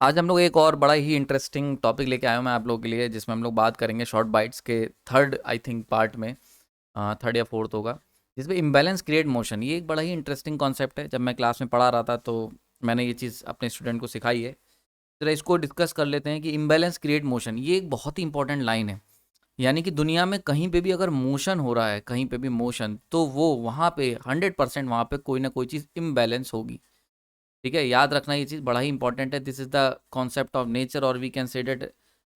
आज हम लोग एक और बड़ा ही इंटरेस्टिंग टॉपिक लेके आया हूँ मैं आप लोगों के लिए, जिसमें हम लोग बात करेंगे शॉर्ट बाइट्स के थर्ड आई थिंक पार्ट में, थर्ड या फोर्थ होगा, जिसमें इम्बैलेंस क्रिएट मोशन। ये एक बड़ा ही इंटरेस्टिंग कॉन्सेप्ट है। जब मैं क्लास में पढ़ा रहा था तो मैंने ये चीज़ अपने स्टूडेंट को सिखाई है। जरा इसको डिस्कस कर लेते हैं कि इम्बैलेंस क्रिएट मोशन, ये एक बहुत ही इंपॉर्टेंट लाइन है। यानी कि दुनिया में कहीं पे भी अगर मोशन हो रहा है, कहीं पे भी मोशन, तो वो वहाँ पे 100% वहाँ पे कोई ना कोई चीज़ इम्बैलेंस होगी। ठीक है, याद रखना ये चीज़ बड़ा ही इंपॉर्टेंट है। This is the concept of nature, और we can say that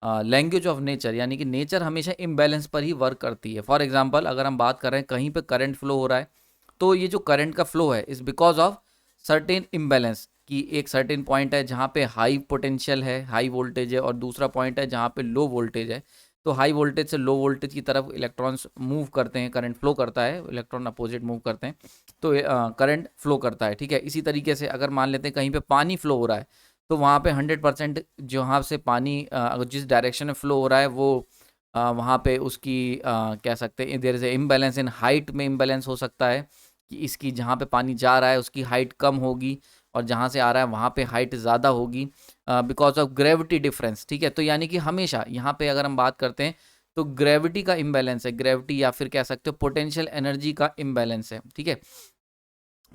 language of nature. यानी कि नेचर हमेशा इम्बैलेंस पर ही वर्क करती है। फॉर एग्जांपल, अगर हम बात कर रहे हैं कहीं पे करंट फ्लो हो रहा है, तो ये जो करंट का फ्लो है is because of certain imbalance. कि एक सर्टेन पॉइंट है जहाँ पे हाई पोटेंशियल है, हाई वोल्टेज है, और दूसरा पॉइंट है जहाँ पे लो वोल्टेज है। तो हाई वोल्टेज से लो वोल्टेज की तरफ इलेक्ट्रॉन्स मूव करते हैं, करंट फ्लो करता है, इलेक्ट्रॉन अपोजिट मूव करते हैं, तो करंट फ्लो करता है। ठीक है, इसी तरीके से अगर मान लेते हैं कहीं पे पानी फ्लो हो रहा है, तो वहाँ पे 100% जहाँ से पानी अगर जिस डायरेक्शन में फ्लो हो रहा है वो वहाँ पे उसकी कह सकते हैं there is a imbalance in height में। इम्बैलेंस हो सकता है कि इसकी जहाँ पे पानी जा रहा है उसकी हाइट कम होगी, और जहाँ से आ रहा है वहाँ पे हाइट ज़्यादा होगी, बिकॉज ऑफ ग्रेविटी डिफरेंस। ठीक है, तो यानी कि हमेशा यहाँ पे अगर हम बात करते हैं तो ग्रेविटी का इम्बैलेंस है, ग्रेविटी या फिर कह सकते हो पोटेंशियल एनर्जी का इम्बैलेंस है। ठीक है,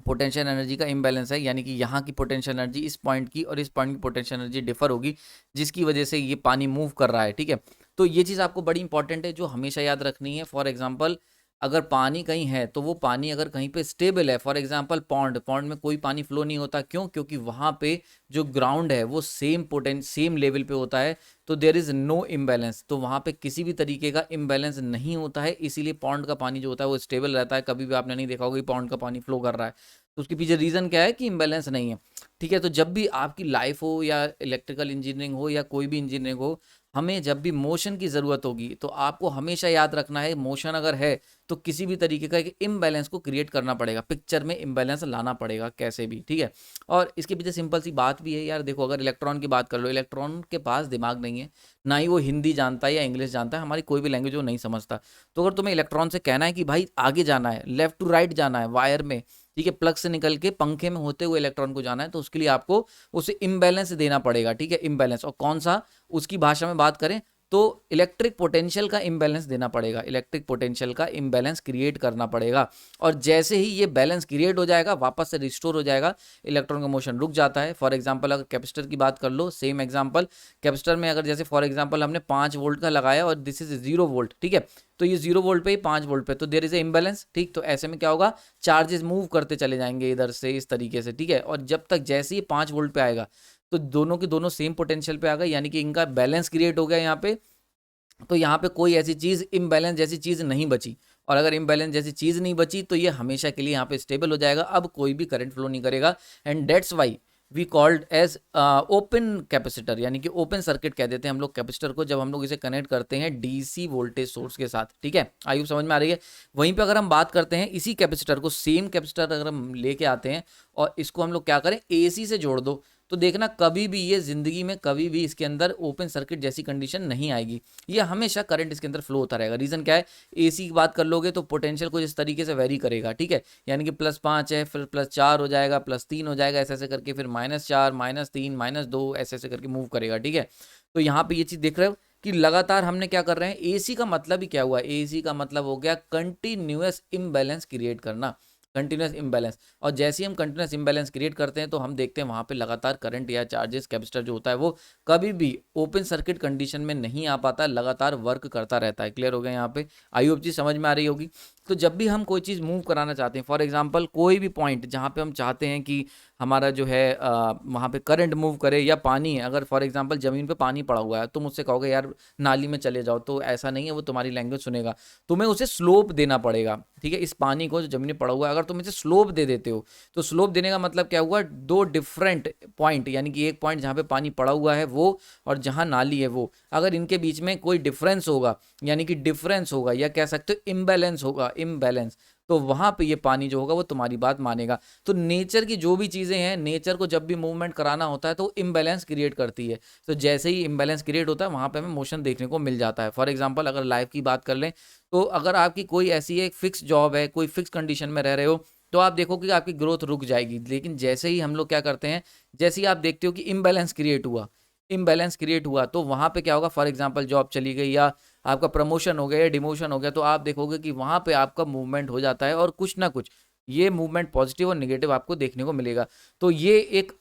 पोटेंशियल एनर्जी का इम्बैलेंस है, यानी कि यहाँ की पोटेंशियल एनर्जी इस पॉइंट की और इस पॉइंट की पोटेंशियल एनर्जी डिफर होगी, जिसकी वजह से ये पानी मूव कर रहा है। ठीक है, तो ये चीज़ आपको बड़ी इंपॉर्टेंट है जो हमेशा याद रखनी है। फॉर एग्जाम्पल, अगर पानी कहीं है तो वो पानी अगर कहीं पे स्टेबल है, फॉर एग्जाम्पल पॉन्ड, पॉन्ड में कोई पानी फ्लो नहीं होता, क्यों? क्योंकि वहाँ पे जो ग्राउंड है वो सेम लेवल पे होता है, तो देयर इज़ नो इम्बैलेंस। तो वहाँ पे किसी भी तरीके का इम्बैलेंस नहीं होता है, इसीलिए पॉन्ड का पानी जो होता है वो स्टेबल रहता है। कभी भी आपने नहीं देखा होगा कि पॉन्ड का पानी फ्लो कर रहा है, तो उसके पीछे रीज़न क्या है कि इम्बैलेंस नहीं है। ठीक है, तो जब भी आपकी लाइफ हो या इलेक्ट्रिकल इंजीनियरिंग हो या कोई भी इंजीनियरिंग हो, हमें जब भी मोशन की ज़रूरत होगी तो आपको हमेशा याद रखना है, मोशन अगर है तो किसी भी तरीके का एक इम्बैलेंस को क्रिएट करना पड़ेगा, पिक्चर में इम्बैलेंस लाना पड़ेगा कैसे भी। ठीक है, और इसके पीछे सिंपल सी बात भी है यार। देखो, अगर इलेक्ट्रॉन की बात कर लो, इलेक्ट्रॉन के पास दिमाग नहीं है, ना ही वो हिंदी जानता है या इंग्लिश जानता है, हमारी कोई भी लैंग्वेज वो नहीं समझता। तो अगर तुम्हें इलेक्ट्रॉन से कहना है कि भाई आगे जाना है, लेफ्ट टू राइट जाना है वायर में, ठीक है, प्लग से निकल के पंखे में होते हुए इलेक्ट्रॉन को जाना है, तो उसके लिए आपको उसे इम्बैलेंस देना पड़ेगा। ठीक है, इम्बैलेंस, और कौन सा, उसकी भाषा में बात करें तो इलेक्ट्रिक पोटेंशियल का इम्बैलेंस देना पड़ेगा, इलेक्ट्रिक पोटेंशियल का इम्बैलेंस क्रिएट करना पड़ेगा। और जैसे ही ये बैलेंस क्रिएट हो जाएगा, वापस से रिस्टोर हो जाएगा, इलेक्ट्रॉन का मोशन रुक जाता है। फॉर एग्जांपल, अगर कैपेसिटर की बात कर लो, सेम एग्जांपल, कैपेसिटर में अगर जैसे फॉर एग्जांपल हमने 5 वोल्ट का लगाया और दिस इज 0 वोल्ट, ठीक है, तो ये 0 वोल्ट पे ही 5 वोल्ट पे, तो देयर इज ए इम्बैलेंस। ठीक, तो ऐसे में क्या होगा, चार्जेस मूव करते चले जाएंगे इधर से इस तरीके से। ठीक है, और जब तक जैसे ही 5 वोल्ट पे आएगा तो दोनों के दोनों सेम पोटेंशियल पे आ गए, यानी कि इनका बैलेंस क्रिएट हो गया यहाँ पे। तो यहाँ पे कोई ऐसी चीज़ इम्बैलेंस जैसी चीज़ नहीं बची, और अगर इम्बैलेंस जैसी चीज़ नहीं बची तो ये हमेशा के लिए यहाँ पे स्टेबल हो जाएगा, अब कोई भी करंट फ्लो नहीं करेगा। And that's why we called as open capacitor, यानी कि ओपन सर्किट कह देते हैं हम लोग कैपेसिटर को, जब हम लोग इसे कनेक्ट करते हैं डीसी वोल्टेज सोर्स के साथ। ठीक है, आयु समझ में आ रही है? वहीं पे अगर हम बात करते हैं इसी कैपेसिटर को, सेम कैपेसिटर अगर हम लेके आते हैं और इसको हम लोग क्या करें, एसी से जोड़ दो, तो देखना कभी भी ये जिंदगी में कभी भी इसके अंदर ओपन सर्किट जैसी कंडीशन नहीं आएगी, ये हमेशा करंट इसके अंदर फ्लो होता रहेगा। रीजन क्या है, एसी की बात कर लोगे तो पोटेंशियल कुछ इस तरीके से वेरी करेगा। ठीक है, यानी कि +5 है, फिर +4 हो जाएगा, +3 हो जाएगा, ऐसे ऐसे करके, फिर -4, -3, -2, ऐसे ऐसे करके मूव करेगा। ठीक है, तो यहाँ पे ये चीज देख रहे हो कि लगातार हमने क्या कर रहे हैं, एसी का मतलब ही क्या हुआ, एसी का मतलब हो गया कंटिन्यूअस इम्बैलेंस क्रिएट करना, कंटिन्यूअस इम्बैलेंस। और जैसे ही हम कंटिन्यूअस इम्बैलेंस क्रिएट करते हैं तो हम देखते हैं वहाँ पे लगातार करंट या चार्जेस, कैपेसिटर जो होता है वो कभी भी ओपन सर्किट कंडीशन में नहीं आ पाता, लगातार वर्क करता रहता है। क्लियर हो गया यहाँ पे? आई होप चीज़ समझ में आ रही होगी। तो जब भी हम कोई चीज़ मूव कराना चाहते हैं, फॉर एग्जाम्पल कोई भी पॉइंट जहाँ पे हम चाहते हैं कि हमारा जो है वहाँ पे करंट मूव करे, या पानी है, अगर फॉर एग्जाम्पल ज़मीन पे पानी पड़ा हुआ है, तो मुझसे कहोगे यार नाली में चले जाओ, तो ऐसा नहीं है, वो तुम्हारी लैंग्वेज सुनेगा, तुम्हें उसे स्लोप देना पड़ेगा। ठीक है, इस पानी को जो जमीन में पड़ा हुआ है अगर तुम इसे स्लोप दे देते हो, तो स्लोप देने का मतलब क्या हुआ, दो डिफरेंट पॉइंट, यानी कि एक पॉइंट जहाँ पे पानी पड़ा हुआ है वो, और जहाँ नाली है वो, अगर इनके बीच में कोई डिफरेंस होगा, यानी कि डिफरेंस होगा, या कह सकते हो इम्बैलेंस होगा, इम्बैलेंस, तो वहां पे ये पानी जो होगा वो तुम्हारी बात मानेगा। तो नेचर की जो भी चीजें हैं, नेचर को जब भी मूवमेंट कराना होता है तो इम्बैलेंस क्रिएट करती है, तो जैसे ही इम्बैलेंस क्रिएट होता है वहां पे हमें मोशन देखने को मिल जाता है। फॉर एग्जांपल, अगर लाइफ की बात कर लें, तो अगर आपकी कोई ऐसी एक फिक्स जॉब है, कोई फिक्स कंडीशन में रह रहे हो, तो आप देखोगे कि आपकी ग्रोथ रुक जाएगी। लेकिन जैसे ही हम लोग क्या करते हैं, जैसे ही आप देखते हो कि इम्बैलेंस क्रिएट हुआ तो वहाँ पे क्या होगा, फॉर एग्जांपल जॉब चली गई या आपका प्रमोशन हो गया या डिमोशन हो गया, तो आप देखोगे कि वहाँ पे आपका मूवमेंट हो जाता है और कुछ ना कुछ ये मूवमेंट पॉजिटिव और नेगेटिव आपको देखने को मिलेगा। तो ये एक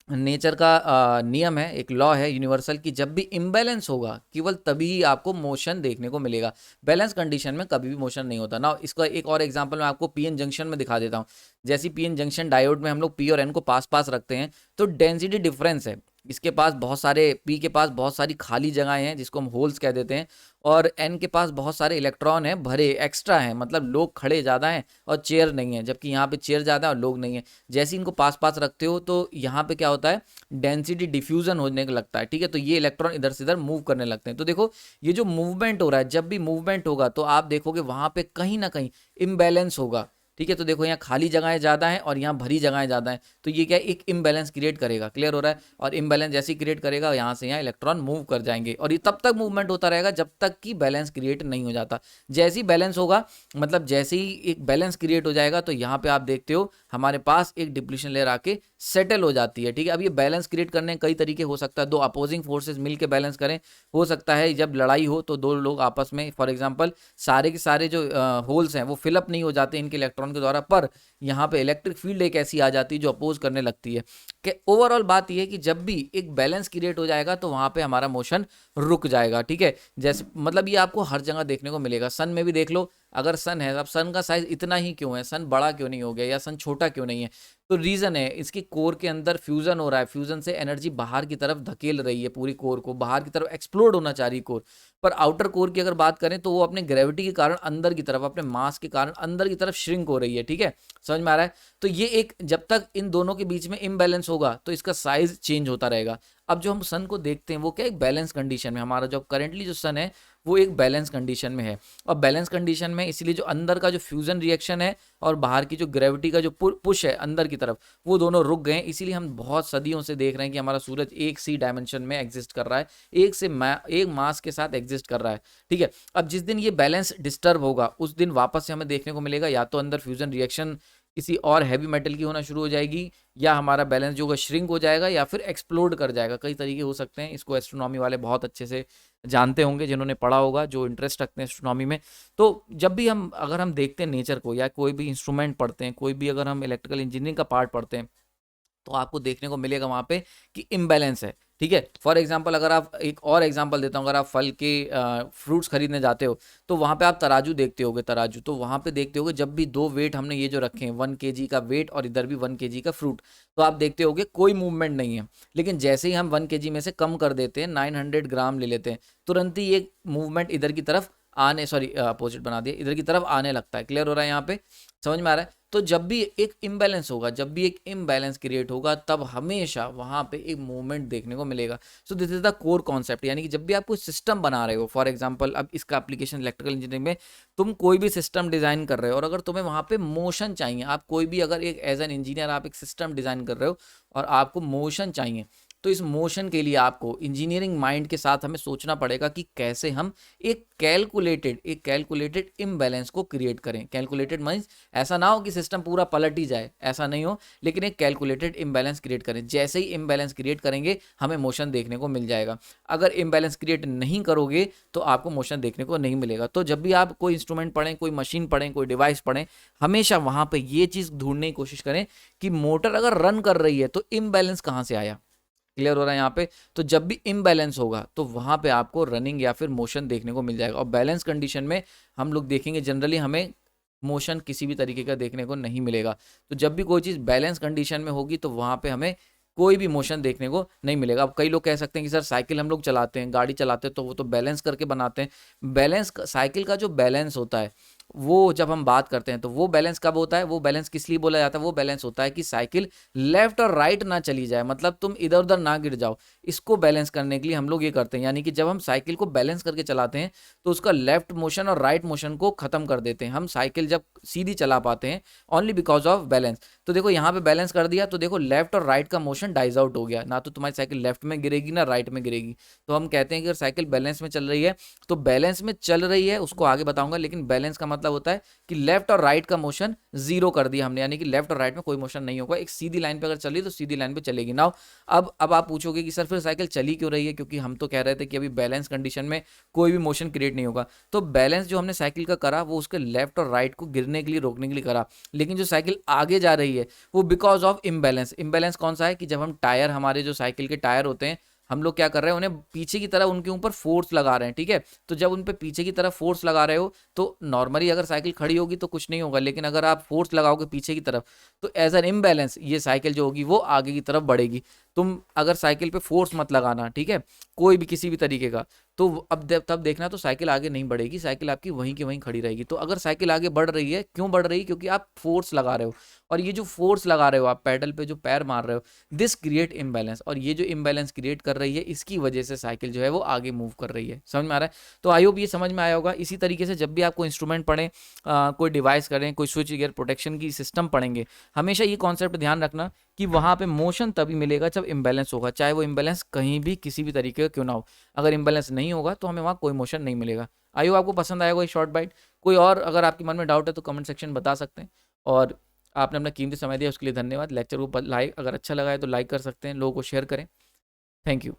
नेचर का नियम है, एक लॉ है यूनिवर्सल की, जब भी इम्बैलेंस होगा केवल तभी ही आपको मोशन देखने को मिलेगा। बैलेंस कंडीशन में कभी भी मोशन नहीं होता ना। इसका एक और एग्जांपल मैं आपको पीएन जंक्शन में दिखा देता हूँ। जैसे पीएन जंक्शन डायोड में हम लोग पी और एन को पास पास रखते हैं, तो डेंसिटी डिफरेंस है। इसके पास बहुत सारे, पी के पास बहुत सारी खाली जगहें हैं जिसको हम होल्स कह देते हैं, और एन के पास बहुत सारे इलेक्ट्रॉन हैं भरे, एक्स्ट्रा हैं, मतलब लोग खड़े ज़्यादा हैं और चेयर नहीं है, जबकि यहाँ पे चेयर ज़्यादा है और लोग नहीं है। जैसे इनको पास पास रखते हो तो यहाँ पे क्या होता है, डेंसिटी डिफ्यूजन होने लगता है, ठीक है। तो ये इलेक्ट्रॉन इधर से इधर मूव करने लगते हैं। तो देखो ये जो मूवमेंट हो रहा है, जब भी मूवमेंट होगा तो आप देखोगे वहाँ पे कहीं ना कहीं इम्बैलेंस होगा, ठीक है। तो देखो यहाँ खाली जगहें ज़्यादा हैं और यहाँ भरी जगहें ज़्यादा हैं, तो ये क्या है, एक इम्बैलेंस क्रिएट करेगा। क्लियर हो रहा है। और इम्बैलेंस जैसे ही क्रिएट करेगा, यहाँ से यहाँ इलेक्ट्रॉन मूव कर जाएंगे और ये तब तक मूवमेंट होता रहेगा जब तक कि बैलेंस क्रिएट नहीं हो जाता। जैसे ही बैलेंस होगा, मतलब जैसे ही एक बैलेंस क्रिएट हो जाएगा, तो यहाँ पे आप देखते हो हमारे पास एक डिप्लीशन लेयर आके सेटल हो जाती है, ठीक है। अब ये बैलेंस क्रिएट करने कई तरीके हो सकता है, दो अपोजिंग फोर्सेस मिलकर बैलेंस करें, हो सकता है जब लड़ाई हो तो दो लोग आपस में, फॉर एग्जांपल सारे के सारे जो होल्स हैं वो फिलअप नहीं हो जाते इनके इलेक्ट्रॉन के द्वारा, पर यहाँ पे इलेक्ट्रिक फील्ड एक ऐसी आ जाती है जो अपोज करने लगती है। कि ओवरऑल बात यह है कि जब भी एक बैलेंस क्रिएट हो जाएगा तो वहां पे हमारा मोशन रुक जाएगा, ठीक है। जैसे मतलब ये आपको हर जगह देखने को मिलेगा। सन में भी देख लो, अगर सन है, अब सन का साइज इतना ही क्यों है, सन बड़ा क्यों नहीं हो गया या सन छोटा क्यों नहीं है, तो रीजन है इसकी कोर के अंदर फ्यूजन हो रहा है, फ्यूजन से एनर्जी बाहर की तरफ धकेल रही है, पूरी कोर को बाहर की तरफ एक्सप्लोड होना चाह रही कोर। पर आउटर कोर की अगर बात करें तो वो अपने ग्रेविटी के कारण अंदर की तरफ, अपने मास के कारण अंदर की तरफ श्रिंक हो रही है, ठीक है। समझ में आ रहा है। तो ये एक, जब तक इन दोनों के बीच में इम्बैलेंस होगा तो इसका साइज चेंज होता रहेगा। अब जो हम सन को देखते हैं वो क्या, एक बैलेंस कंडीशन में, हमारा जो करंटली जो सन है वो एक बैलेंस कंडीशन में है। और बैलेंस कंडीशन में इसलिए जो अंदर का जो फ्यूजन रिएक्शन है और बाहर की जो ग्रेविटी का जो पुश है अंदर की तरफ, वो दोनों रुक गए। इसीलिए हम बहुत सदियों से देख रहे हैं कि हमारा सूरज एक सी डायमेंशन में एग्जिस्ट कर रहा है, एक मास के साथ एग्जिस्ट कर रहा है, ठीक है। अब जिस दिन ये बैलेंस डिस्टर्ब होगा उस दिन वापस से हमें देखने को मिलेगा या तो अंदर फ्यूजन रिएक्शन किसी और हैवी मेटल की होना शुरू हो जाएगी, या हमारा बैलेंस जो होगा श्रिंक हो जाएगा, या फिर एक्सप्लोड कर जाएगा। कई तरीके हो सकते हैं, इसको एस्ट्रोनॉमी वाले बहुत अच्छे से जानते होंगे, जिन्होंने पढ़ा होगा, जो इंटरेस्ट रखते हैं एस्ट्रोनॉमी में। तो जब भी हम, अगर हम देखते हैं नेचर को या कोई भी इंस्ट्रूमेंट पढ़ते हैं, कोई भी अगर हम इलेक्ट्रिकल इंजीनियरिंग का पार्ट पढ़ते हैं, तो आपको देखने को मिलेगा वहाँ पे कि इम्बैलेंस है, ठीक है। फॉर एग्जांपल अगर आप, एक और एग्जांपल देता हूँ, अगर आप फल के फ्रूट्स खरीदने जाते हो तो वहाँ पे आप तराजू देखते होगे, तराजू, तो वहाँ पे देखते होगे जब भी दो वेट हमने ये जो रखे हैं 1 kg का वेट और इधर भी 1 kg का फ्रूट, तो आप देखते होगे कोई मूवमेंट नहीं है। लेकिन जैसे ही हम 1 kg में से कम कर देते हैं, 900 ग्राम ले लेते हैं, तुरंत ही ये मूवमेंट इधर की तरफ आने, सॉरी अपोजिट बना दिया, इधर की तरफ आने लगता है। क्लियर हो रहा है यहाँ पे, समझ में आ रहा है। तो जब भी एक इम्बैलेंस होगा, जब भी एक इम्बैलेंस क्रिएट होगा, तब हमेशा वहां पे एक मूवमेंट देखने को मिलेगा। So this is the core concept, यानी कि जब भी आप कोई सिस्टम बना रहे हो, फॉर एग्जांपल अब इसका एप्लीकेशन इलेक्ट्रिकल इंजीनियरिंग में, तुम कोई भी सिस्टम डिजाइन कर रहे हो और अगर तुम्हें वहां पे मोशन चाहिए, आप कोई भी, अगर एक एज एन इंजीनियर आप एक सिस्टम डिजाइन कर रहे हो और आपको मोशन चाहिए, तो इस मोशन के लिए आपको इंजीनियरिंग माइंड के साथ हमें सोचना पड़ेगा कि कैसे हम एक कैलकुलेटेड इम्बैलेंस को क्रिएट करें। कैलकुलेटेड मींस ऐसा ना हो कि सिस्टम पूरा पलट ही जाए, ऐसा नहीं हो, लेकिन एक कैलकुलेटेड इम्बैलेंस क्रिएट करें। जैसे ही इम्बैलेंस क्रिएट करेंगे हमें मोशन देखने को मिल जाएगा। अगर इम्बैलेंस क्रिएट नहीं करोगे तो आपको मोशन देखने को नहीं मिलेगा। तो जब भी आप कोई इंस्ट्रूमेंट पढ़ें, कोई मशीन पढ़ें, कोई डिवाइस पढ़ें, हमेशा वहां पर ये चीज ढूंढने की कोशिश करें कि मोटर अगर रन कर रही है तो इम्बैलेंस कहाँ से आया। क्लियर हो रहा है यहाँ पे। तो जब भी इम्बैलेंस होगा तो वहां पे आपको रनिंग या फिर मोशन देखने को मिल जाएगा। और बैलेंस कंडीशन में हम लोग देखेंगे जनरली हमें मोशन किसी भी तरीके का देखने को नहीं मिलेगा। तो जब भी कोई चीज़ बैलेंस कंडीशन में होगी तो वहां पे हमें कोई भी मोशन देखने को नहीं मिलेगा। अब कई लोग कह सकते हैं कि सर साइकिल हम लोग चलाते हैं, गाड़ी चलाते हैं, तो वो तो बैलेंस करके बनाते हैं। बैलेंस, साइकिल का जो बैलेंस होता है वो जब हम बात करते हैं तो वो बैलेंस कब होता है, वो बैलेंस किस लिए बोला जाता है, वो बैलेंस होता है कि साइकिल लेफ्ट और राइट ना चली जाए, मतलब तुम इधर उधर ना गिर जाओ। इसको बैलेंस करने के लिए हम लोग ये करते हैं, यानी कि जब हम साइकिल को बैलेंस करके चलाते हैं तो उसका लेफ्ट मोशन और राइट मोशन को खत्म कर देते हैं। हम साइकिल जब सीधी चला पाते हैं ओनली बिकॉज ऑफ बैलेंस। तो देखो यहाँ पे बैलेंस कर दिया तो देखो लेफ्ट और राइट का मोशन डाइज आउट हो गया, ना तो तुम्हारी साइकिल लेफ्ट में गिरेगी ना राइट में गिरेगी। तो हम कहते हैं कि अगर साइकिल बैलेंस में चल रही है तो बैलेंस में चल रही है, उसको आगे बताऊंगा, लेकिन बैलेंस का मतलब होता है कि लेफ्ट और राइट का मोशन जीरो कर दिया हमने, यानी कि लेफ्ट और राइट में कोई मोशन नहीं होगा, एक सीधी लाइन पे अगर चली तो सीधी लाइन पे चलेगी। नाउ अब आप पूछोगे कि सर फिर साइकिल चली क्यों रही है, क्योंकि हम तो कह रहे थे कि अभी बैलेंस कंडीशन में कोई भी मोशन क्रिएट नहीं होगा। तो बैलेंस जो हमने साइकिल का करा वो उसके लेफ्ट और राइट को गिरने के लिए, रोकने के लिए करा, लेकिन जो साइकिल आगे जा रही है वो बिकॉज ऑफ इम्बैलेंस। इम्बैलेंस कौन सा है कि जब हम टायर, हमारे जो साइकिल के टायर होते हैं, हम लोग क्या कर रहे हैं, उन्हें पीछे की तरफ उनके ऊपर फोर्स लगा रहे हैं, ठीक है। तो जब उन पे पीछे की तरफ फोर्स लगा रहे हो तो नॉर्मली अगर साइकिल खड़ी होगी तो कुछ नहीं होगा, लेकिन अगर आप फोर्स लगाओगे पीछे की तरफ तो एज एन इम्बैलेंस ये साइकिल जो होगी वो आगे की तरफ बढ़ेगी। तुम अगर साइकिल पे फोर्स मत लगाना, ठीक है, कोई भी किसी भी तरीके का, तो अब तब देखना तो साइकिल आगे नहीं बढ़ेगी, साइकिल आपकी वहीं की वहीं खड़ी रहेगी। तो अगर साइकिल आगे बढ़ रही है, क्यों बढ़ रही है, क्योंकि आप फोर्स लगा रहे हो, और ये जो फोर्स लगा रहे हो आप पैडल पे जो पैर मार रहे हो, दिस क्रिएट इम्बैलेंस, और ये जो इम्बैलेंस क्रिएट कर रही है इसकी वजह से साइकिल जो है वो आगे मूव कर रही है। समझ में आ रहा है? तो आई होप ये समझ में आया होगा। इसी तरीके से जब भी आपको इंस्ट्रूमेंट पढ़ें, कोई डिवाइस करें, कोई स्विच गियर प्रोटेक्शन की सिस्टम पढ़ेंगे, हमेशा ये कॉन्सेप्ट ध्यान रखना कि वहाँ पे मोशन तभी मिलेगा जब इम्बैलेंस होगा, चाहे वो इम्बैलेंस कहीं भी किसी भी तरीके का क्यों ना हो। अगर इम्बैलेंस नहीं होगा तो हमें वहाँ कोई मोशन नहीं मिलेगा। आई होप आपको पसंद आएगा ये शॉर्ट बाइट। कोई और अगर आपके मन में डाउट है तो कमेंट सेक्शन में बता सकते हैं। और आपने अपना कीमती समय दिया उसके लिए धन्यवाद। लेक्चर को लाइक, अगर अच्छा लगा है तो लाइक कर सकते हैं, लोगों को शेयर करें। Thank you.